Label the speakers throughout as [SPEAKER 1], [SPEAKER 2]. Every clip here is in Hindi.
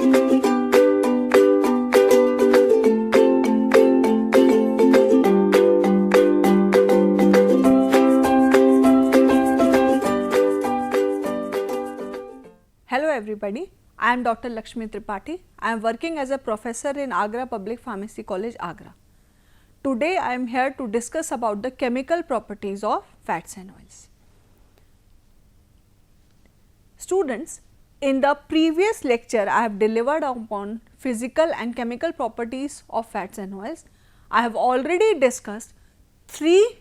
[SPEAKER 1] Hello everybody, I am Dr. Lakshmi Tripathi. I am working as a professor in Agra Public Pharmacy College, Agra. Today I am here to discuss about the chemical properties of fats and oils. Students, in the previous lecture I have delivered upon physical and chemical properties of fats and oils. I have already discussed three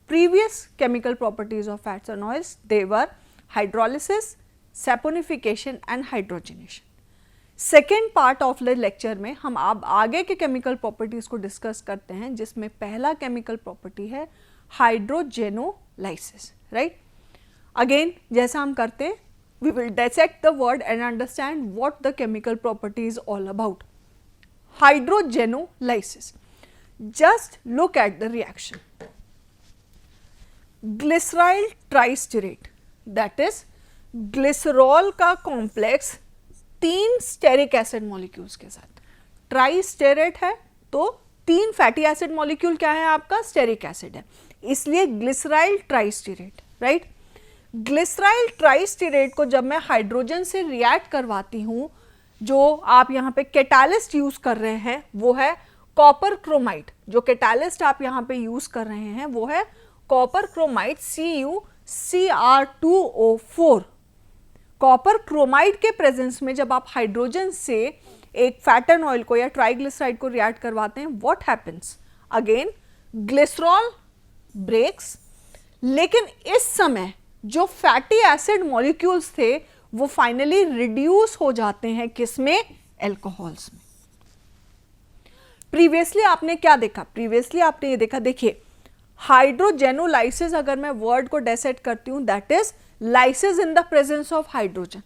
[SPEAKER 1] previous chemical properties of fats and oils. They were hydrolysis, saponification and hydrogenation. Second part of the lecture में हम अब आगे के केमिकल प्रॉपर्टीज को डिस्कस करते हैं, जिसमें पहला केमिकल प्रॉपर्टी है हाइड्रोजेनोलाइसिस. राइट, अगेन जैसा हम करते हैं, we will dissect the word and understand what the chemical property is all about. Hydrogenolysis, just look at the reaction. Glyceryl tristearate, that is glycerol का कॉम्प्लेक्स 3 स्टेरिक एसिड मॉलिक्यूल्स के साथ. ट्राइस्टेरेट है तो 3 फैटी एसिड मॉलिक्यूल क्या है आपका, स्टेरिक एसिड है, इसलिए ग्लिसराइल ट्राइस्टेरेट. राइट, ग्लिसराइल ट्राइस्टेरेट को जब मैं हाइड्रोजन से रिएक्ट करवाती हूँ, जो आप यहाँ पे कैटालिस्ट यूज कर रहे हैं वो है कॉपर क्रोमाइड. जो कैटालिस्ट आप यहाँ पे यूज कर रहे हैं वो है कॉपर क्रोमाइड CuCr2O4. कॉपर क्रोमाइड के प्रेजेंस में जब आप हाइड्रोजन से एक फैट एंड ऑयल को या ट्राइग्लिसराइड को रिएक्ट करवाते हैं, what happens, again glycerol breaks, लेकिन इस समय जो फैटी एसिड मॉलिक्यूल्स थे वो फाइनली रिड्यूस हो जाते हैं किसमें, एल्कोहल्स में. प्रीवियसली आपने क्या देखा, प्रीवियसली आपने ये देखा, देखिए हाइड्रोजेनोलाइसिस अगर मैं वर्ड को डेसेट करती हूं, that is lysis in the presence of hydrogen.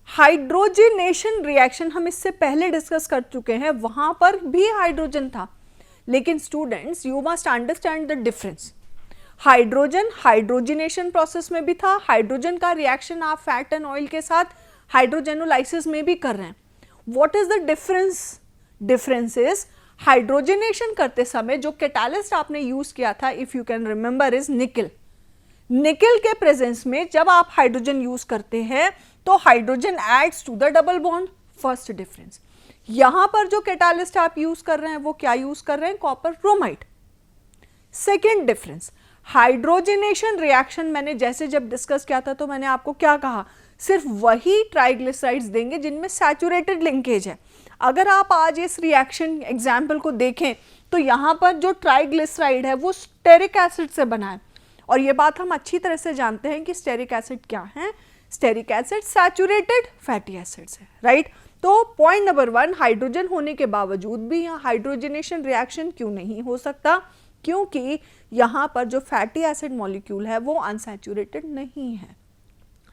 [SPEAKER 1] Hydrogenation reaction हम इससे पहले डिस्कस कर चुके हैं, वहां पर भी हाइड्रोजन था, लेकिन students you must understand the difference. Hydrogen hydrogenation process में भी था, हाइड्रोजन का रिएक्शन आप फैट एंड ऑयल के साथ हाइड्रोजेनोलाइसिस में भी कर रहे हैं. What is the difference? Difference is hydrogenation करते समय जो कैटालिस्ट आपने यूज किया था, if you can remember, is निकल. निकल के प्रेजेंस में जब आप हाइड्रोजन यूज करते हैं तो hydrogen adds to the double bond. First difference. यहां पर जो कैटालिस्ट आप यूज कर रहे हैं वो क्या यूज कर रहे हैं, copper chromide. Second difference, hydrogenation reaction मैंने जैसे जब डिस्कस किया था तो मैंने आपको क्या कहा, सिर्फ वही ट्राइग्लिसराइड्स देंगे जिनमें सैचुरेटेड लिंकेज है. अगर आप आज इस रिएक्शन एग्जाम्पल को देखें तो यहां पर जो ट्राइग्लिसराइड है वो स्टेरिक एसिड से बना है, और ये बात हम अच्छी तरह से जानते हैं कि स्टेरिक एसिड क्या है, stearic acid saturated fatty acids है. राइट, तो पॉइंट नंबर 1, हाइड्रोजन होने के बावजूद भी यहाँ हाइड्रोजनेशन रिएक्शन क्यों नहीं हो सकता, क्योंकि यहाँ पर जो फैटी एसिड मॉलिक्यूल है वो अनसैचुरेटेड नहीं है,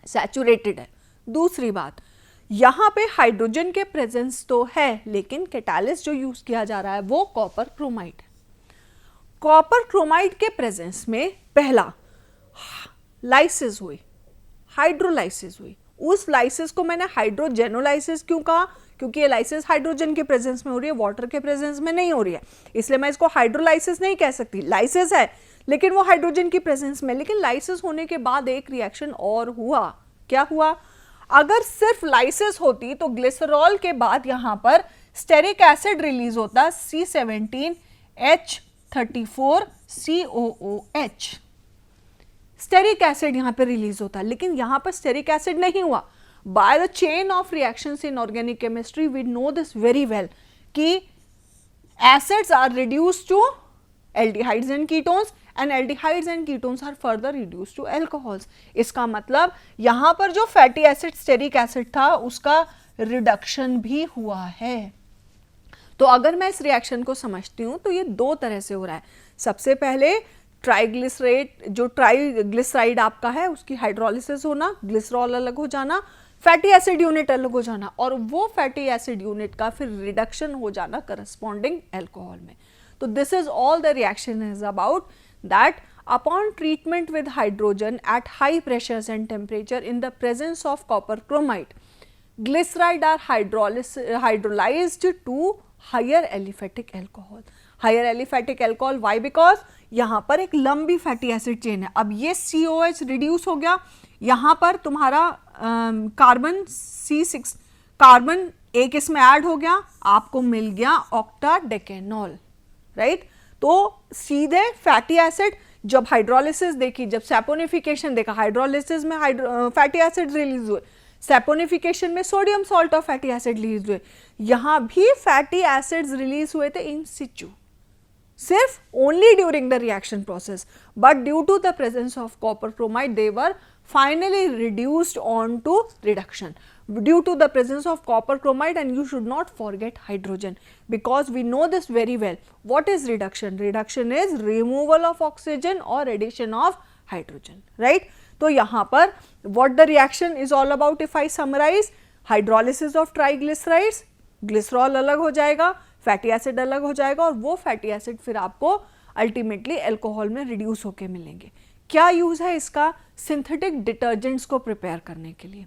[SPEAKER 1] सैचुरेटेड है. दूसरी बात, यहाँ पे हाइड्रोजन के प्रेजेंस तो है, लेकिन कैटालिस्ट जो यूज किया जा रहा है वो कॉपर क्रोमाइड है. कॉपर क्रोमाइड के प्रेजेंस में पहला लाइसिस हुई, हाइड्रोलाइसिस हुई. उस लाइसिस को मैंने हाइड्रोजेनोलाइसिस क्यों कहा, क्योंकि ये लाइसिस हाइड्रोजन के प्रेजेंस में हो रही है, वाटर के प्रेजेंस में नहीं हो रही है, इसलिए मैं इसको हाइड्रोलाइसिस नहीं कह सकती. लाइसिस है लेकिन वो हाइड्रोजन की प्रेजेंस में. लेकिन लाइसिस होने के बाद एक रिएक्शन और हुआ. क्या हुआ? अगर सिर्फ लाइसिस होती तो ग्लिसरॉल के बाद यहां पर स्टेरिक एसिड रिलीज होता, C17H34COOH. स्टेरिक एसिड यहां पर रिलीज होता, लेकिन यहां पर स्टेरिक एसिड नहीं हुआ. By the chain of reactions in organic chemistry we know this very well कि acids are reduced to aldehydes and ketones, and aldehydes and ketones are further reduced to alcohols. इसका मतलब यहाँ पर जो फैटी एसिड स्टेरिक एसिड था उसका रिडक्शन भी हुआ है. तो अगर मैं इस रिएक्शन को समझती हूँ तो ये 2 तरह से हो रहा है. सबसे पहले ट्राइग्लिसराइड, जो ट्राइग्लिसराइड आपका है उसकी हाइड्रोलिसिस होना, ग्लिसरॉल अलग हो जाना, फैटी एसिड यूनिट अलग हो जाना, और वो फैटी एसिड यूनिट का फिर रिडक्शन हो जाना करस्पॉन्डिंग एल्कोहल में. तो this is all the reaction is about that upon treatment with hydrogen at high pressures and temperature in the presence of copper chromide, Glyceride are hydrolyzed to higher aliphatic alcohol. Higher aliphatic alcohol, why? Because यहाँ पर एक लंबी फैटी एसिड चेन है. अब ये COH रिड्यूस हो गया, यहाँ पर तुम्हारा कार्बन C6 कार्बन एक इसमें ऐड हो गया, आपको मिल गया ऑक्टाडेकेनॉल, राइट. तो सीधे फैटी एसिड, जब हाइड्रोलिसिस देखी, जब सैपोनिफिकेशन देखा, हाइड्रोलिसिस में फैटी एसिड रिलीज हुए, सैपोनिफिकेशन में सोडियम सॉल्ट और फैटी एसिड रिलीज हुए, यहां भी फैटी एसिड्स रिलीज हुए थे इन सिचु, सिर्फ only during the reaction process, but due to the presence of copper chromide they were finally reduced on to reduction due to the presence of copper chromide. And you should not forget hydrogen, because we know this very well. What is reduction? Reduction is removal of oxygen or addition of hydrogen, right? तो यहाँ पर what the reaction is all about, if I summarize, hydrolysis of triglycerides, glycerol अलग हो जाएगा, फैटी एसिड अलग हो जाएगा, और वो फैटी एसिड फिर आपको अल्टीमेटली अल्कोहल में रिड्यूस होके मिलेंगे. क्या यूज है इसका? सिंथेटिक डिटर्जेंट्स को प्रिपेयर करने के लिए.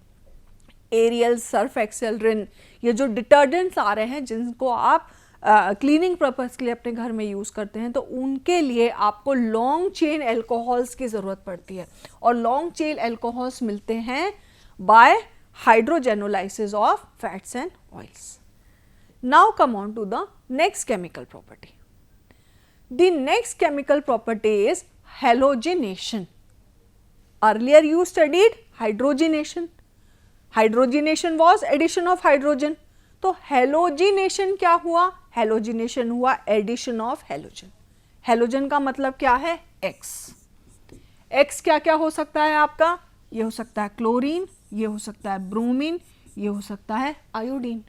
[SPEAKER 1] एरियल, सर्फ एक्सेल, रिन, ये जो डिटर्जेंट्स आ रहे हैं जिनको आप क्लीनिंग पर्पस के लिए अपने घर में यूज करते हैं, तो उनके लिए आपको लॉन्ग चेन अल्कोहल्स की जरूरत पड़ती है, और लॉन्ग चेन अल्कोहल्स मिलते हैं by hydrogenolysis of fats and oils. Now come on to the next chemical property. The next chemical property is halogenation. Earlier you studied hydrogenation. Hydrogenation was addition of hydrogen. तो halogenation क्या हुआ? Halogenation हुआ addition of halogen. Halogen का मतलब क्या है? X. X क्या क्या हो सकता है आपका? ये हो सकता है क्लोरीन, ये हो सकता है ब्रोमीन, ये हो सकता है आयोडीन.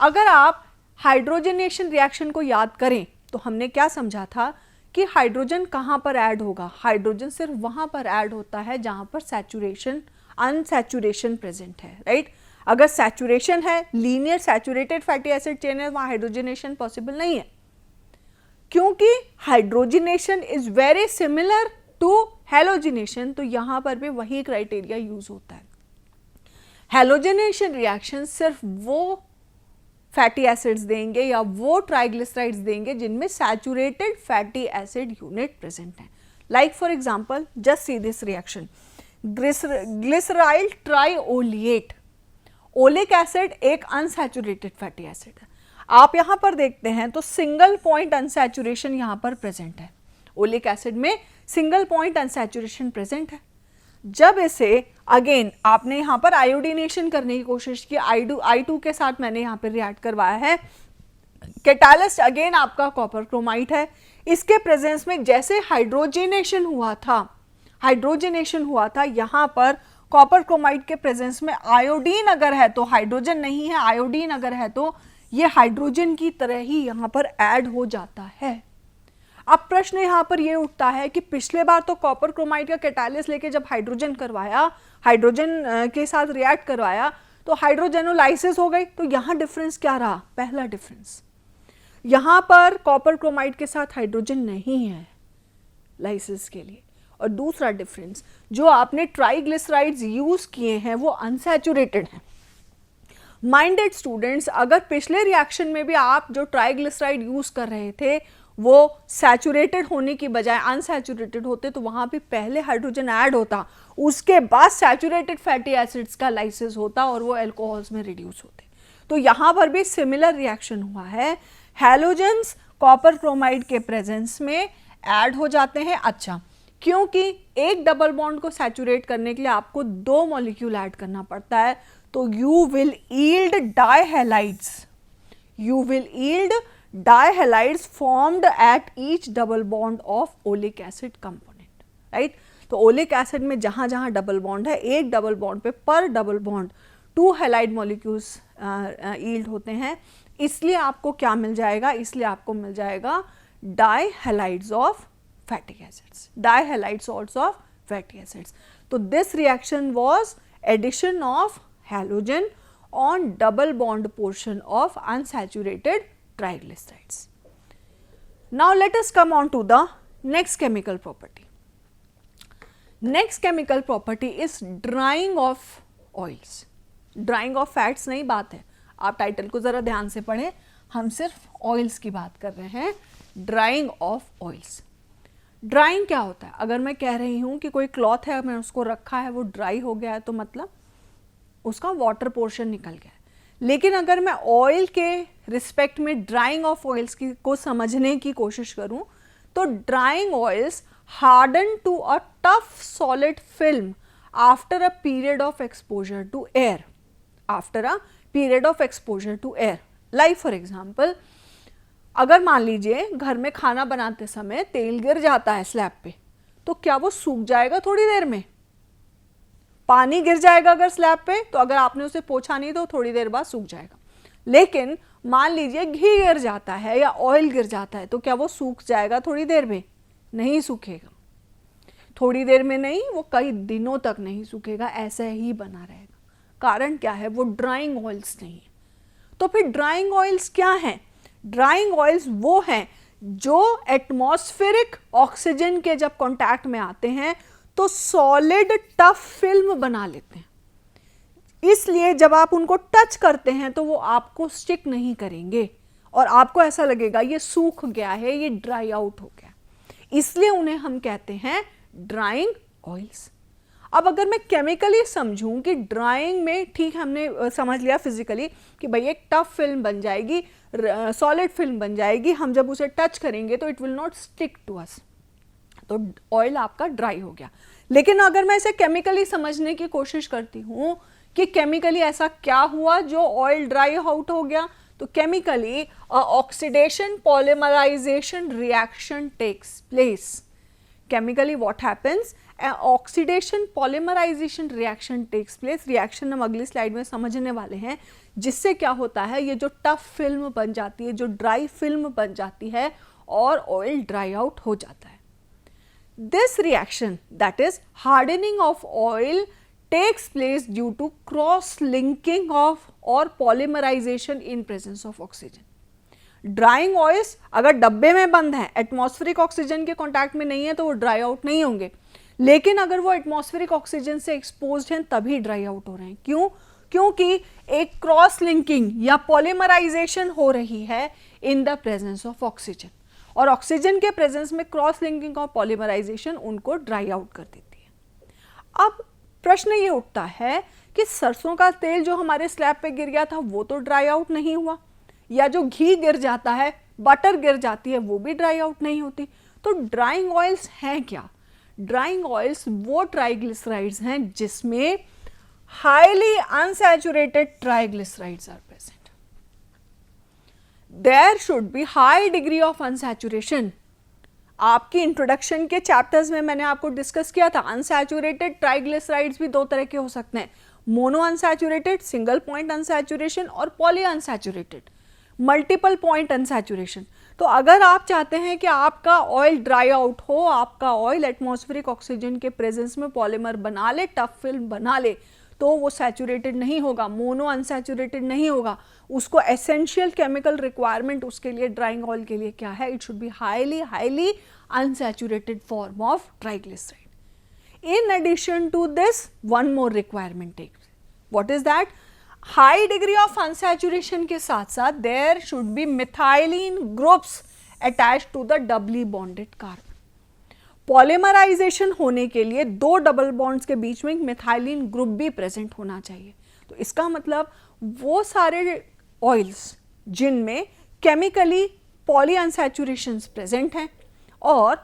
[SPEAKER 1] अगर आप हाइड्रोजनेशन रिएक्शन को याद करें तो हमने क्या समझा था कि हाइड्रोजन कहाँ पर ऐड होगा? हाइड्रोजन सिर्फ वहाँ पर ऐड होता है जहाँ पर सैचुरेशन, अनसैचुरेशन प्रेजेंट है, राइट. अगर सैचुरेशन है, linear saturated fatty acid chain है, वहाँ हाइड्रोजनेशन पॉसिबल नहीं है, क्योंकि hydrogenation is very similar to halogenation. तो यहाँ पर भी वही क्राइटेरिया यूज होता है. हैलोजिनेशन रिएक्शन सिर्फ वो फैटी एसिड्स देंगे या वो ट्राइग्लिसराइड्स देंगे जिनमें saturated fatty acid unit present है. Like for example, just see this reaction, glyceryl trioleate. Oleic acid एक अनसैचुरेटेड फैटी एसिड है. आप यहां पर देखते हैं तो सिंगल पॉइंट अनसैचुरेशन यहां पर प्रेजेंट है. ओलिक एसिड में सिंगल पॉइंट अनसैचुरेशन प्रेजेंट है. जब इसे अगेन आपने यहाँ पर आयोडीनेशन करने की कोशिश की, I2 के साथ मैंने यहाँ पर रिएक्ट करवाया है, कैटालिस्ट अगेन आपका कॉपर क्रोमाइड है. इसके प्रेजेंस में जैसे हाइड्रोजनेशन हुआ था, यहाँ पर कॉपर क्रोमाइड के प्रेजेंस में आयोडीन अगर है तो, हाइड्रोजन नहीं है, आयोडीन अगर है तो ये हाइड्रोजन की तरह ही यहाँ पर ऐड हो जाता है. अब प्रश्न यहाँ पर ये उठता है कि पिछले बार तो कॉपर क्रोमाइड का कैटालिस्ट लेके जब हाइड्रोजन करवाया, हाइड्रोजन के साथ रिएक्ट करवाया तो हाइड्रोजेनोलाइसिस हो गई. तो यहाँ डिफरेंस क्या रहा? पहला डिफरेंस, यहाँ पर कॉपर क्रोमाइड के साथ हाइड्रोजन नहीं है लाइसिस के लिए. और दूसरा डिफरेंस, जो आपने ट्राइग्लिसराइड्स यूज किए हैं वो अनसैचुरेटेड हैं. माइंडेड स्टूडेंट्स, अगर पिछले रिएक्शन में भी आप जो ट्राइग्लिसराइड यूज कर रहे थे वो सैचुरेटेड होने की बजाय अनसैचुरेटेड होते तो वहां पे पहले हाइड्रोजन ऐड होता, उसके बाद सैचुरेटेड फैटी एसिड्स का लाइसिस होता और वो अल्कोहल्स में रिड्यूस होते. तो यहां पर भी सिमिलर रिएक्शन हुआ है. हैलोजेंस कॉपर क्रोमाइड के प्रेजेंस में ऐड हो जाते हैं. अच्छा, क्योंकि एक डबल बॉन्ड को सैचुरेट करने के लिए आपको 2 मॉलिक्यूल ऐड करना पड़ता है, तो you will yield dihalides. You will yield dihalides formed at each double bond of oleic acid component, right? तो ओलिक एसिड में जहाँ जहाँ डबल बॉन्ड है, एक डबल बॉन्ड पे पर double bond 2 halide molecules yield होते हैं. इसलिए आपको क्या मिल जाएगा? इसलिए आपको मिल जाएगा dihalides of fatty acids, dihalide salts of fatty acids. तो this reaction was addition of halogen on double bond portion of unsaturated triglycerides. Now let us come on to the next chemical property. Next chemical property is drying of oils. Drying of fats नहीं बात है, आप टाइटल को ज़रा ध्यान से पढ़ें, हम सिर्फ ऑयल्स की बात कर रहे हैं, ड्राइंग ऑफ ऑयल्स। ड्राइंग क्या होता है? अगर मैं कह रही हूँ कि कोई क्लॉथ है, मैं उसको रखा है, वो ड्राई हो गया है, तो मतलब उसका वाटर पोर्शन निकल गया है। लेकिन अगर मैं ऑयल के रिस्पेक्ट में ड्राइंग ऑफ ऑयल्स की को समझने की कोशिश करूँ, तो drying oils harden to a tough solid film after a period of exposure to air, after a period of exposure to air. Like for example, अगर मान लीजिए घर में खाना बनाते समय तेल गिर जाता है स्लैब पे, तो क्या वो सूख जाएगा थोड़ी देर में? पानी गिर जाएगा अगर स्लैब पे, तो अगर आपने उसे पोंछा नहीं तो थोड़ी देर बाद सूख जाएगा। लेकिन मान लीजिए घी गिर जाता है या ऑयल गिर जाता है, तो क्या वो सूख जाएगा थोड़ी देर में? नहीं सूखेगा। थोड़ी देर में नहीं, वो कई दिनों तक नहीं सूखेगा, ऐसा ही बना रहेगा। कारण क्या है? वो ड्राइंग ऑयल्स नहीं है। तो फिर ड्राइंग ऑयल्स क्या हैं? ड्राइंग ऑयल्स वो हैं जो एटमॉस्फेरिक ऑक्सीजन के जब कांटेक्ट में आते हैं तो सॉलिड टफ फिल्म बना लेते हैं। इसलिए जब आप उनको टच करते हैं तो वो आपको स्टिक नहीं करेंगे और आपको ऐसा लगेगा ये सूख गया है, ये ड्राई आउट हो गया। इसलिए उन्हें हम कहते हैं ड्राइंग ऑयल्स। अब अगर मैं केमिकली समझूं कि ड्राइंग में, ठीक हमने समझ लिया फिजिकली कि भाई एक टफ फिल्म बन जाएगी, सॉलिड फिल्म बन जाएगी, हम जब उसे टच करेंगे तो it will not stick to us, तो ऑयल आपका ड्राई हो गया। लेकिन अगर मैं इसे केमिकली समझने की कोशिश करती हूँ कि केमिकली ऐसा क्या हुआ जो ऑयल ड्राई आउट हो गया, तो chemically oxidation polymerization reaction takes place. Chemically what happens? An oxidation polymerization reaction takes place. Reaction हम अगली स्लाइड में समझने वाले हैं, जिससे क्या होता है, ये जो टफ फिल्म बन जाती है, जो ड्राई फिल्म बन जाती है और ऑयल ड्राई आउट हो जाता है। This reaction, that is hardening of oil, takes place due to cross linking of or polymerization in presence of oxygen. Drawing oils अगर डब्बे में बंद है, एटमॉस्फेरिक ऑक्सीजन के कांटेक्ट में नहीं है, तो वो ड्राई आउट नहीं होंगे। लेकिन अगर वो एटमॉस्फेरिक ऑक्सीजन से एक्सपोज्ड हैं तभी ड्राई आउट हो रहे हैं। क्यों? क्योंकि एक क्रॉस लिंकिंग या पॉलीमराइजेशन हो रही है in the presence of oxygen, और ऑक्सीजन के प्रेजेंस में क्रॉस लिंकिंग और पॉलीमराइजेशन उनको ड्राई आउट कर देती है। अब प्रश्न ये उठता है कि सरसों का तेल जो हमारे स्लैब पे गिर गया था वो तो ड्राई आउट नहीं हुआ, या जो घी गिर जाता है, बटर गिर जाती है, वो भी ड्राई आउट नहीं होती। तो ड्राइंग ऑयल्स हैं क्या? ड्राइंग ऑयल्स वो ट्राइग्लिसराइड्स हैं जिसमें highly unsaturated triglycerides are present. There should be high degree of unsaturation. आपकी इंट्रोडक्शन के चैप्टर्स में मैंने आपको डिस्कस किया था, अनसैचुरेटेड ट्राइग्लिसराइड्स भी दो तरह के हो सकते हैं, mono unsaturated, single point unsaturation, और poly unsaturated, multiple point unsaturation. तो अगर आप चाहते हैं कि आपका ऑयल ड्राई आउट हो, आपका ऑयल एटमॉस्फेरिक ऑक्सीजन के प्रेजेंस में पॉलीमर बना ले, टफ फिल्म बना ले, तो वो सैचुरेटेड नहीं होगा, मोनो अनसैचुरेटेड नहीं होगा। उसको एसेंशियल केमिकल रिक्वायरमेंट उसके लिए, ड्राइंग ऑयल के लिए क्या है? It should be highly highly unsaturated form of triglyceride. In addition to this, one more requirement takes. What is that? High degree of unsaturation के साथ साथ there should be methylene groups attach to the doubly bonded carbon. Polymerization होने के लिए दो डबल बॉन्ड्स के बीच में एक मिथाइलिन ग्रुप भी प्रेजेंट होना चाहिए। तो इसका मतलब वो सारे ऑयल्स जिनमें केमिकली पॉली अनसैचुरेशंस प्रेजेंट हैं और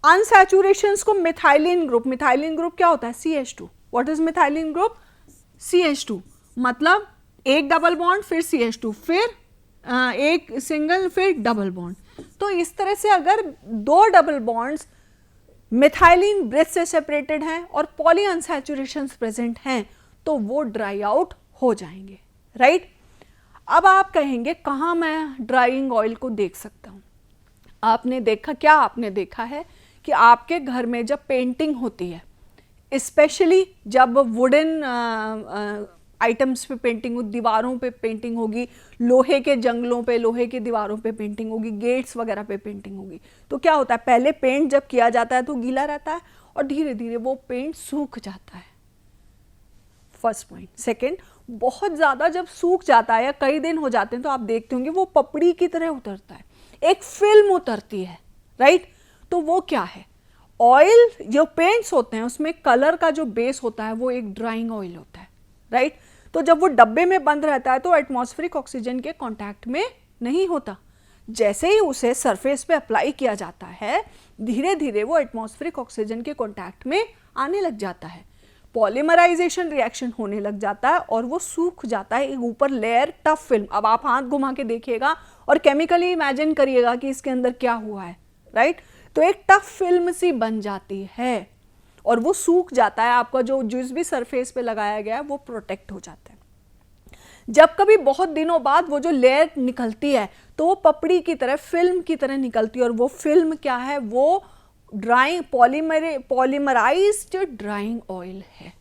[SPEAKER 1] अनसैचुरेशंस को मिथाइलिन ग्रुप क्या होता है? CH2। What is methylene group? CH2। मतलब एक डबल बॉन्ड, फिर CH2, फिर एक सिंगल, फिर डबल बॉन्ड। तो इस तरह से अगर दो डबल बॉन्ड्स मिथाइलिन ब्रिज से सेपरेटेड हैं और पॉली अनसैचुरेशंस प्रेजेंट हैं, तो वो ड्राई आउट हो जाएंगे, राइट? अब आप कहेंगे कहाँ मैं ड्राइंग ऑयल को देख सकता हूँ? आपने देखा है कि आपके घर में जब पेंटिंग होती है, स्पेशली जब वुडन आइटम्स पे पेंटिंग हो, दीवारों पे पेंटिंग होगी, लोहे के जंगलों पे, लोहे की दीवारों पे पेंटिंग होगी, गेट्स वगैरह पे पेंटिंग होगी, तो क्या होता है? पहले पेंट जब किया जाता है तो गीला रहता है और धीरे धीरे वो पेंट सूख जाता है। First point. सेकेंड, बहुत ज़्यादा जब सूख जाता है या कई दिन हो जाते हैं तो आप देखते होंगे वो पपड़ी की तरह उतरता है, एक फिल्म उतरती है, राइट। तो वो क्या है? ऑयल जो पेंट्स होते हैं उसमें कलर का जो बेस होता है वो एक ड्राइंग ऑयल होता है, राइट। तो जब वो डब्बे में बंद रहता है तो एटमॉस्फेरिक ऑक्सीजन के कांटेक्ट में नहीं होता। जैसे ही उसे सरफेस पे अप्लाई किया जाता है धीरे धीरे वो एटमॉस्फेरिक ऑक्सीजन के कांटेक्ट में आने लग जाता है, पॉलीमराइजेशन रिएक्शन होने लग जाता है और वो सूख जाता है, एक ऊपर लेयर टफ फिल्म। अब आप हाथ घुमा के देखिएगा और केमिकली इमेजिन करिएगा कि इसके अंदर क्या हुआ है, राइट। तो एक टफ फिल्म सी बन जाती है और वो सूख जाता है, आपका जो जिस भी सरफेस पे लगाया गया है वो प्रोटेक्ट हो जाता है। जब कभी बहुत दिनों बाद वो जो लेयर निकलती है तो वो पपड़ी की तरह फिल्म की तरह निकलती है और वो फिल्म क्या है? वो ड्राइंग पॉलीमराइज्ड ड्राइंग ऑयल है,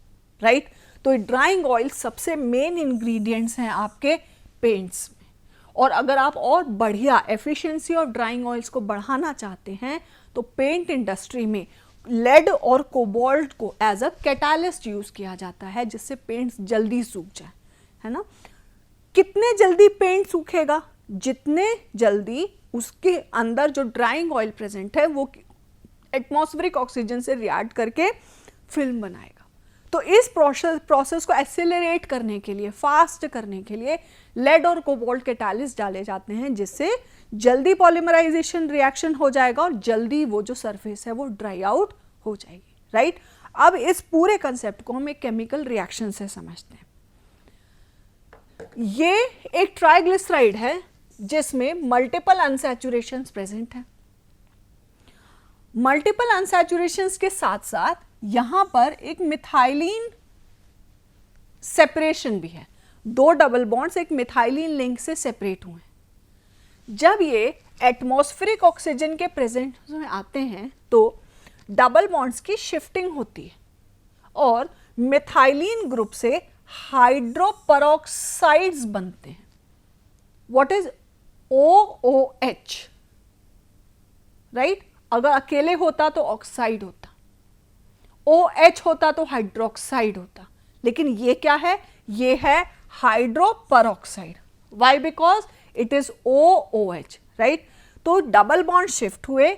[SPEAKER 1] राइट। तो ड्राइंग ऑयल सबसे मेन इंग्रेडिएंट्स हैं आपके पेंट्स में। और अगर आप और बढ़िया एफिशिएंसी ऑफ ड्राइंग ऑयल्स को बढ़ाना चाहते हैं तो पेंट इंडस्ट्री में लेड और कोबाल्ट को एज अ कैटालिस्ट यूज किया जाता है जिससे पेंट्स जल्दी सूख जाए, है ना। कितने जल्दी पेंट सूखेगा? जितने जल्दी उसके अंदर जो ड्राइंग ऑयल प्रेजेंट है वो एटमॉस्फेरिक ऑक्सीजन से रिएक्ट करके फिल्म बनाएगा। तो इस प्रोसेस को एक्सेलरेट करने के लिए, फास्ट करने के लिए लेड और कोबाल्ट कैटालिस्ट डाले जाते हैं जिससे जल्दी पॉलीमराइजेशन रिएक्शन हो जाएगा और जल्दी वो जो सरफेस है वो ड्राई आउट हो जाएगी, राइट। अब इस पूरे कंसेप्ट को हम एक केमिकल रिएक्शन से समझते हैं। ये एक ट्राइग्लिसराइड है जिसमें मल्टीपल अनसैचुरेशंस प्रेजेंट हैं। मल्टीपल अनसैचुरेशंस के साथ साथ यहां पर एक मिथाइलिन सेपरेशन भी है। दो डबल बॉन्ड्स एक मिथाइलिन लिंक से सेपरेट हुए हैं। जब ये एटमॉस्फेरिक ऑक्सीजन के प्रेजेंस में आते हैं तो डबल बॉन्ड्स की शिफ्टिंग होती है और मिथाइलिन ग्रुप से हाइड्रोपरऑक्साइड्स बनते हैं। What is OOH, right. अगर अकेले होता तो ऑक्साइड होता, OH होता तो हाइड्रोक्साइड होता, लेकिन ये क्या है? ये है hydroperoxide. Why? Because it is OOH, right. तो डबल बॉन्ड शिफ्ट हुए,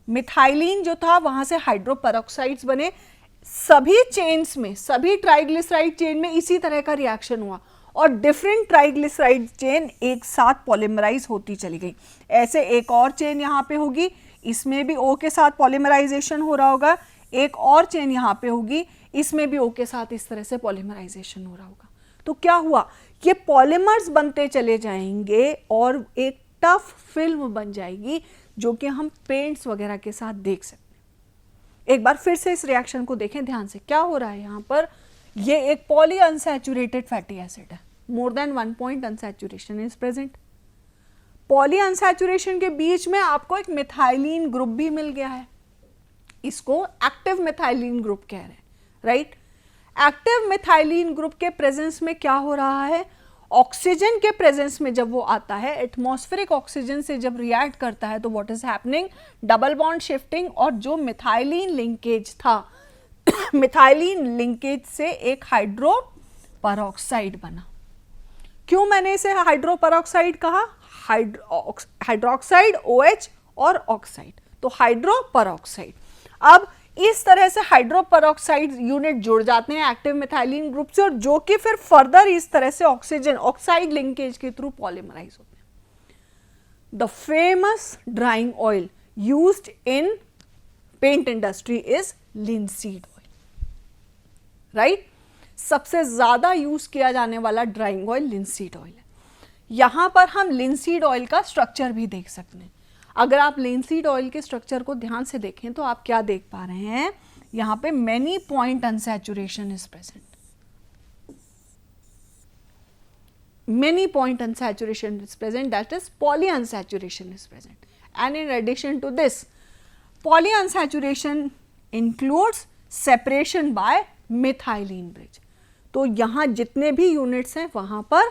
[SPEAKER 1] मिथाइलिन जो था वहां से हाइड्रोपरऑक्साइड्स बने। सभी चेन्स में, सभी ट्राइग्लिसराइड चेन में इसी तरह का रिएक्शन हुआ और डिफरेंट ट्राइग्लिसराइड चेन एक साथ पॉलीमराइज होती चली गई। ऐसे एक और चेन यहाँ पे होगी, इसमें भी O के साथ पॉलीमराइजेशन हो रहा होगा, एक और चेन यहाँ पे होगी, इसमें भी O के साथ इस तरह से पॉलीमराइजेशन हो रहा होगा। तो क्या हुआ? ये पॉलीमर्स बनते चले जाएंगे और एक टफ फिल्म बन जाएगी जो कि हम पेंट्स वगैरह के साथ देख सकते हैं। एक बार फिर से इस रिएक्शन को देखें ध्यान से। क्या हो रहा है यहाँ पर? ये एक पॉली अनसैचुरेटेड फैटी एसिड है, more than 1 point unsaturation is present. Poly unsaturation के बीच में आपको एक मिथाइलिन ग्रुप भी मिल गया है, इसको एक्टिव मिथाइलिन ग्रुप कह रहे हैं, राइट। एक्टिव मिथाइलिन ग्रुप के प्रेजेंस में क्या हो रहा है? ऑक्सीजन के प्रेजेंस में जब वो आता है, एटमॉस्फेरिक ऑक्सीजन से जब रिएक्ट करता है तो what is happening? Double bond shifting और जो मिथाइलिन लिंकेज था मिथाइलिन लिंकेज से एक हाइड्रोपरऑक्साइड बना। क्यों मैंने इसे हाइड्रोपरऑक्साइड कहा? हाइड्रोक्साइड, OH और ऑक्साइड, तो हाइड्रोपरऑक्साइड। अब इस तरह से हाइड्रोपरऑक्साइड यूनिट जुड़ जाते हैं एक्टिव मिथाइलिन ग्रुप से और जो कि फिर फर्दर इस तरह से ऑक्सीजन ऑक्साइड लिंकेज के थ्रू पॉलीमराइज होते हैं। The famous drying oil used in paint industry is linseed oil, right. सबसे ज्यादा यूज किया जाने वाला ड्राइंग ऑयल लिनसीड ऑयल है। यहां पर हम लिनसीड ऑयल का स्ट्रक्चर भी देख सकते हैं। अगर आप लिनसीड ऑयल के स्ट्रक्चर को ध्यान से देखें तो आप क्या देख पा रहे हैं? यहां पे many point unsaturation is present, many point unsaturation is present, that is poly unsaturation is present. And in addition to this, poly unsaturation includes separation by methylene bridge. तो यहां जितने भी यूनिट्स हैं वहां पर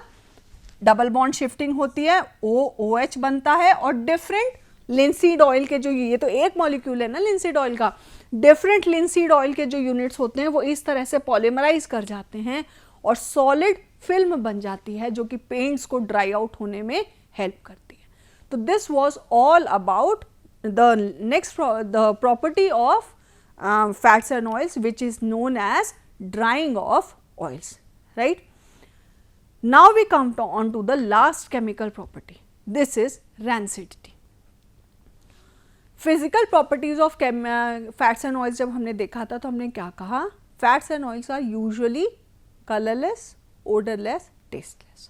[SPEAKER 1] डबल बॉन्ड शिफ्टिंग होती है, OOH बनता है और डिफरेंट लिनसीड ऑयल के जो, ये तो एक मॉलिक्यूल है ना लिनसीड ऑयल का, डिफरेंट लिनसीड ऑयल के जो यूनिट्स होते हैं वो इस तरह से पॉलीमराइज कर जाते हैं और सॉलिड फिल्म बन जाती है जो कि पेंट्स को ड्राई आउट होने में हेल्प करती है। तो this was all about the next the property of fats and oils, which is known as drying of oils, right? Now we come on to the last chemical property. This is rancidity. Physical properties of fats and oils जब हमने देखा था तो हमने क्या कहा? Fats and oils are usually colorless, odorless, tasteless.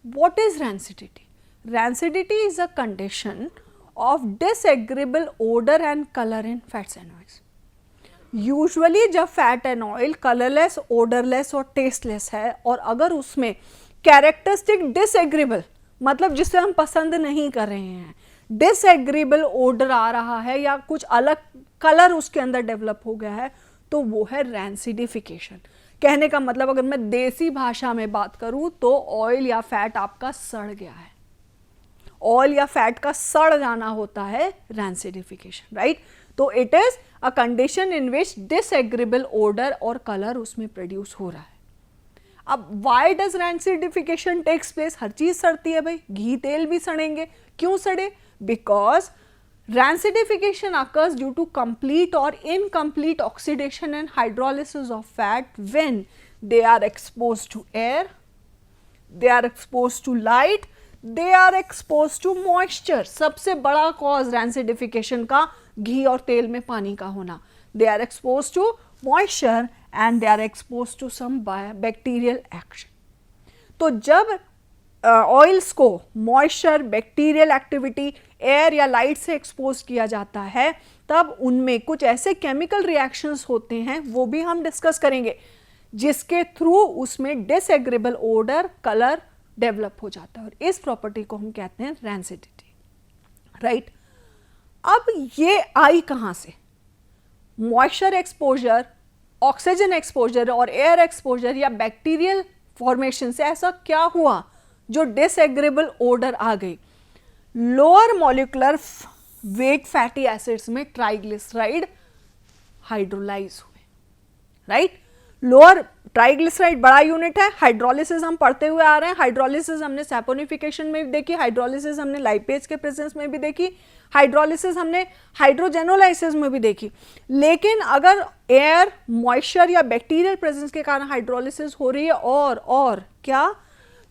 [SPEAKER 1] What is rancidity? Rancidity is a condition of disagreeable odor and color in fats and oils. Usually जब fat and oil colorless, odorless और tasteless है और अगर उसमें characteristic disagreeable मतलब जिसे हम पसंद नहीं कर रहे हैं, disagreeable odor आ रहा है या कुछ अलग कलर उसके अंदर डेवलप हो गया है, तो वो है rancidification. कहने का मतलब अगर मैं देसी भाषा में बात करूं तो ऑयल या फैट आपका सड़ गया है. ऑयल या फैट का सड़ जाना होता है रैंसिडिफिकेशन, राइट? तो it is a condition in which disagreeable odour और कलर उसमें प्रोड्यूस हो रहा है. अब why does rancidification takes place? हर चीज सड़ती है भाई, घी तेल भी सड़ेंगे. क्यों सड़े? Because rancidification occurs due to complete or incomplete oxidation and hydrolysis of fat when they are exposed to air, they are exposed to light, they are exposed to moisture. सबसे बड़ा cause रैंसिडिफिकेशन का घी और तेल में पानी का होना. They are exposed to moisture and they are exposed to some bacterial action. तो जब ऑयल्स को मॉइस्चर, बैक्टीरियल एक्टिविटी, एयर या लाइट से एक्सपोज किया जाता है, तब उनमें कुछ ऐसे केमिकल रिएक्शंस होते हैं, वो भी हम डिस्कस करेंगे, जिसके थ्रू उसमें डिसएग्रेबल ओडर, कलर डेवलप हो जाता है. और इस प्रॉपर्टी को हम कहते हैं रैंसिडिटी, राइट? अब ये आई कहाँ से? मॉइस्चर एक्सपोजर, ऑक्सीजन एक्सपोजर और एयर एक्सपोजर या बैक्टीरियल फॉर्मेशन से ऐसा क्या हुआ जो डिसएग्रेबल ओडर आ गई? Lower molecular weight fatty acids में ट्राइग्लिसराइड हाइड्रोलाइज हुए, राइट? लोअर ट्राइग्लिसराइड बड़ा यूनिट है. हाइड्रोलिसिस हम पढ़ते हुए आ रहे हैं. हाइड्रोलिसिस हमने सैपोनिफिकेशन में भी देखी, हाइड्रोलिसिस हमने लाइपेज के प्रेजेंस में भी देखी, हाइड्रोलिसिस हमने हाइड्रोजेनोलाइसिस में भी देखी. लेकिन अगर एयर, मॉइस्चर या बैक्टीरियल प्रेजेंस के कारण हाइड्रोलिसिस हो रही है और क्या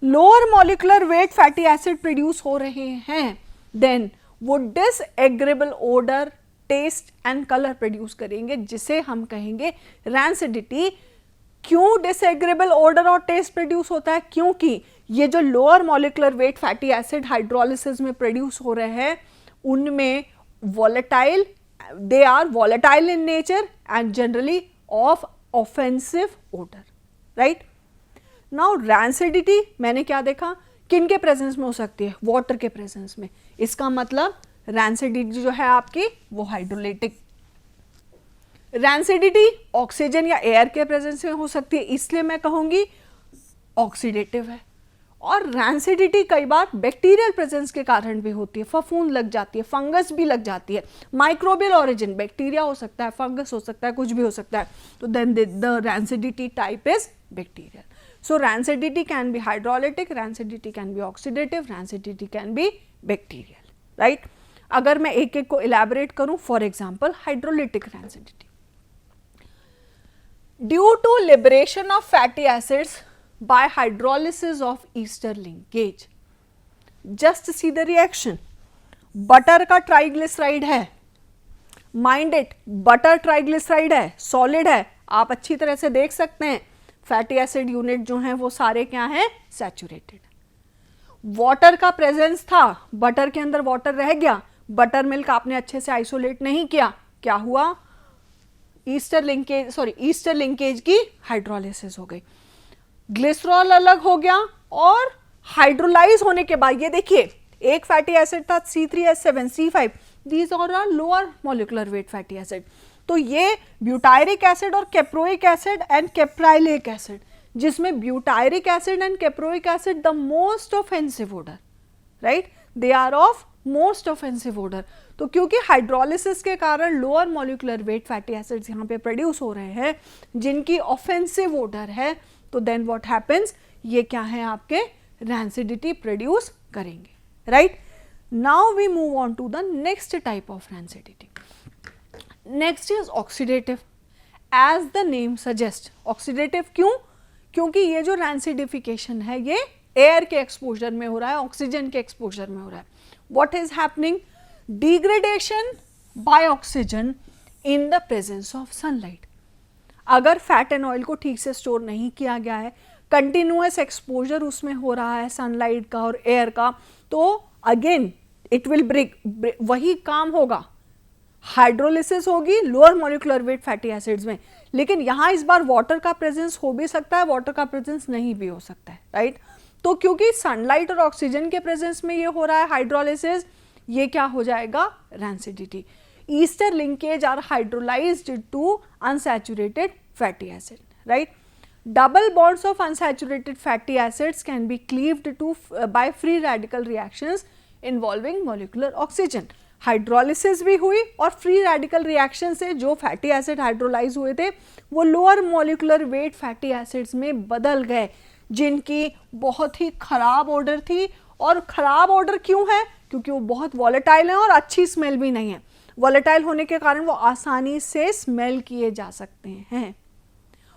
[SPEAKER 1] lower molecular weight fatty acid produce हो रहे हैं, देन वो disagreeable odour, taste and colour produce करेंगे, जिसे हम कहेंगे रैंसिडिटी. क्यों डिसएग्रेबल ओडर और टेस्ट प्रोड्यूस होता है? क्योंकि ये जो lower molecular weight fatty acid hydrolysis में प्रोड्यूस हो रहे हैं, उनमें volatile, they are volatile in nature and generally of offensive odour, right? Now rancidity मैंने क्या देखा, किन के प्रेजेंस में हो सकती है? वाटर के प्रेजेंस में. इसका मतलब रैंसिडिटी जो है आपकी वो हाइड्रोलिटिक. रैंसिडिटी ऑक्सीजन या एयर के प्रेजेंस में हो सकती है, इसलिए मैं कहूंगी ऑक्सीडेटिव है. और रैंसिडिटी कई बार बैक्टीरियल प्रेजेंस के कारण भी होती है. फफूंद लग जाती है, फंगस भी लग जाती है. माइक्रोबियल ऑरिजिन, बैक्टीरिया हो सकता है, फंगस हो सकता है, कुछ भी हो सकता है. तो then the rancidity type is bacterial. So rancidity can be hydrolytic, rancidity can be oxidative, rancidity can be bacterial, right? अगर मैं एक एक को elaborate करूं, for example, hydrolytic rancidity. Due to liberation of fatty acids by hydrolysis of ester linkage. Just see the reaction. Butter का triglyceride है, mind it, butter triglyceride है, solid है, आप अच्छी तरह से देख सकते हैं. फैटी एसिड यूनिट जो हैं वो सारे क्या हैं? सैचुरेटेड. वाटर का प्रेजेंस था, बटर के अंदर वाटर रह गया, बटर मिल्क आपने अच्छे से आइसोलेट नहीं किया, क्या हुआ? ईस्टर लिंकेज की हाइड्रोलिसिस हो गई, ग्लिसरॉल अलग हो गया और हाइड्रोलाइज होने के बाद ये देखिए, एक फैटी एसिड था C3H7C5, these are lower molecular weight fatty acid. तो ये ब्यूटायरिक एसिड और caproic acid and caprylic acid, जिसमें butyric acid and caproic acid the most offensive odour, right? They are of most offensive odour. तो क्योंकि हाइड्रोलिसिस के कारण lower molecular weight fatty acids यहाँ पे प्रोड्यूस हो रहे हैं जिनकी ऑफेंसिव ओडर है, तो देन व्हाट हैपेंस, ये क्या है आपके रैंसिडिटी प्रोड्यूस करेंगे, right. Now we move on to the next type of rancidity. Next is oxidative. As the name suggest, oxidative क्यों? क्योंकि ये जो रैंसिडिफिकेशन है ये एयर के एक्सपोजर में हो रहा है, ऑक्सीजन के एक्सपोजर में हो रहा है। What is happening, degradation by oxygen in the presence of sunlight. अगर फैट एंड ऑयल को ठीक से स्टोर नहीं किया गया है, कंटिन्यूअस एक्सपोजर उसमें हो रहा है सनलाइट का और एयर का, तो अगेन इट विल ब्रेक, वही काम होगा, हाइड्रोलिसिस होगी lower molecular weight fatty acids में। लेकिन यहाँ इस बार वाटर का प्रेजेंस हो भी सकता है, वाटर का प्रेजेंस नहीं भी हो सकता है, राइट। तो क्योंकि सनलाइट और ऑक्सीजन के प्रेजेंस में ये हो रहा है हाइड्रोलिसिस, ये क्या हो जाएगा, rancidity. Ester linkage are hydrolysed to unsaturated fatty acid, right. Double bonds of unsaturated fatty acids can be cleaved to by free radical reactions involving molecular oxygen. Hydrolysis भी हुई और फ्री रेडिकल रिएक्शन से जो फैटी एसिड हाइड्रोलाइज हुए थे वो lower molecular weight fatty acids में बदल गए, जिनकी बहुत ही खराब ऑर्डर थी। और खराब ऑर्डर क्यों है? क्योंकि वो बहुत वॉलेटाइल है और अच्छी स्मेल भी नहीं है। वॉलेटाइल होने के कारण वो आसानी से स्मेल किए जा सकते हैं।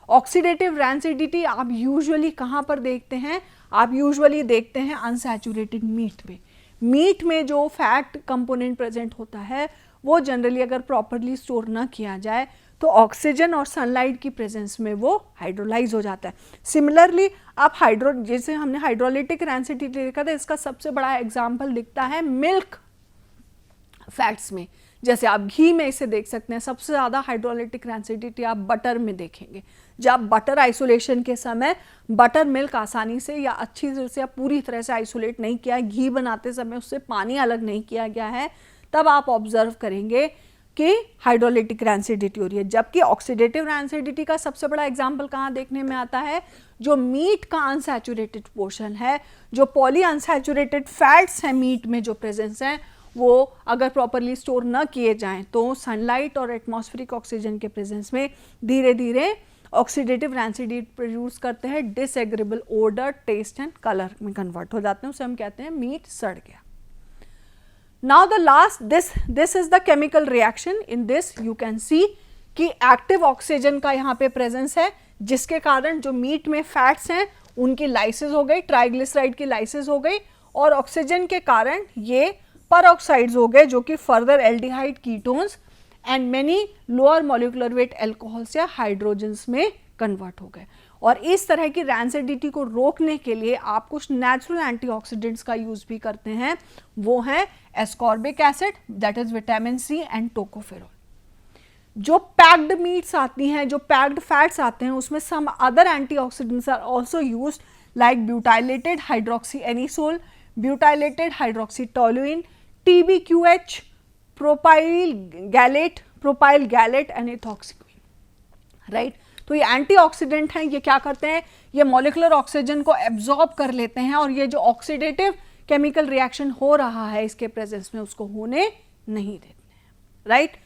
[SPEAKER 1] ऑक्सीडेटिव रैंसिडिटी आप यूजुअली कहाँ पर देखते हैं? आप यूजुअली देखते हैं अनसैचुरेटेड मीट में। मीट में जो फैट कंपोनेंट प्रेजेंट होता है वो जनरली अगर प्रॉपरली स्टोर ना किया जाए तो ऑक्सीजन और सनलाइट की प्रेजेंस में वो हाइड्रोलाइज हो जाता है। सिमिलरली आप जैसे हमने हाइड्रोलिटिक रैंसिडिटी देखा था, इसका सबसे बड़ा एग्जाम्पल दिखता है मिल्क फैट्स में। जैसे आप घी में इसे देख सकते हैं, सबसे ज़्यादा हाइड्रोलिटिक रैंसिडिटी आप बटर में देखेंगे। जब बटर आइसोलेशन के समय बटर मिल्क आसानी से या अच्छी तरह से या पूरी तरह से आइसोलेट नहीं किया है, घी बनाते समय उससे पानी अलग नहीं किया गया है, तब आप ऑब्जर्व करेंगे कि हाइड्रोलिटिक रैंसिडिटी हो रही है। जबकि ऑक्सीडेटिव रैंसिडिटी का सबसे बड़ा एग्जाम्पल कहाँ देखने में आता है? जो मीट का अनसैचुरेटेड पोर्शन है, जो पॉली अनसैचुरेटेड फैट्स हैं मीट में जो प्रेजेंस है, वो अगर प्रॉपरली स्टोर न किए जाएं तो सनलाइट और एटमॉस्फेरिक ऑक्सीजन के प्रेजेंस में धीरे धीरे ऑक्सीडेटिव रैंसिडिटी प्रोड्यूस करते हैं। डिसएग्रेबल ओडर, टेस्ट एंड कलर में कन्वर्ट हो जाते हैं, उसे हम कहते हैं मीट सड़ गया। Now the last, this is the chemical reaction. In this you can see कि एक्टिव ऑक्सीजन का यहाँ पे प्रेजेंस है, जिसके कारण जो मीट में फैट्स हैं उनकी लाइसिस हो गई, ट्राइग्लिसराइड की लाइसिस हो गई, और ऑक्सीजन के कारण ये परऑक्साइड्स हो गए जो कि further aldehyde ketones and many lower molecular weight alcohols या हाइड्रोजन्स में कन्वर्ट हो गए। और इस तरह की रैंसिडिटी को रोकने के लिए आप कुछ नेचुरल एंटीऑक्सीडेंट्स का यूज भी करते हैं, वो है ascorbic acid, that is vitamin C, and tocopherol. जो पैक्ड मीट्स आती हैं, जो पैक्ड फैट्स आते हैं, उसमें some other antioxidants are also used like butylated hydroxy anisole, butylated hydroxy toluene, TBQH, propyl gallate and ethoxyquin, right. तो ये एंटीऑक्सीडेंट हैं, ये क्या करते हैं? ये मॉलिक्यूलर ऑक्सीजन को एब्जॉर्ब कर लेते हैं और ये जो ऑक्सीडेटिव केमिकल रिएक्शन हो रहा है इसके प्रेजेंस में उसको होने नहीं देते हैं, राइट।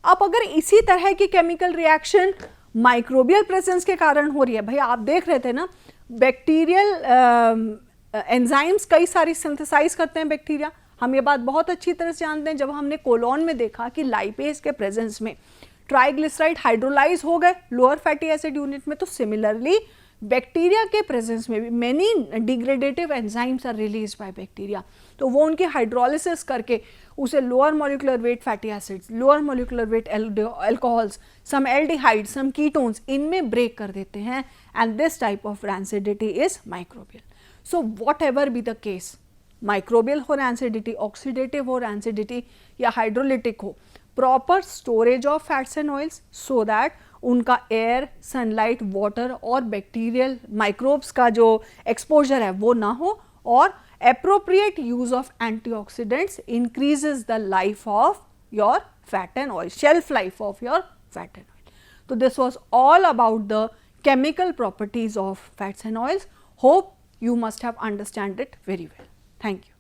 [SPEAKER 1] अब अगर इसी तरह की केमिकल रिएक्शन माइक्रोबियल प्रेजेंस के कारण हो रही है, भाई आप देख रहे थे ना, बैक्टीरियल एंजाइम्स कई सारी सिंथेसाइज करते हैं बैक्टीरिया। हम ये बात बहुत अच्छी तरह से जानते हैं जब हमने कोलोन में देखा कि लाइपेज के प्रेजेंस में ट्राइग्लिसराइड हाइड्रोलाइज हो गए लोअर फैटी एसिड यूनिट में। तो सिमिलरली बैक्टीरिया के प्रेजेंस में भी many degradative enzymes are release by bacteria, तो वो उनकी हाइड्रोलिसिस करके उसे lower molecular weight fatty acids, lower molecular weight alcohols, some aldehyde, some ketones, इनमें ब्रेक कर देते हैं। And this type of rancidity is microbial. So whatever be the case, microbial हो रैंसिडिटी, ऑक्सीडेटिव हो रैंसिडिटी या हाइड्रोलिटिक हो, proper storage of fats and oils so that उनका एयर, सनलाइट, वाटर और बैक्टीरियल माइक्रोब्स का जो एक्सपोजर है वो ना हो, और appropriate use of antioxidants increases the life of your fat and oil, shelf life of your fat and oil. So this was all about the chemical properties of fats and oils. Hope you must have understand it very well. Thank you.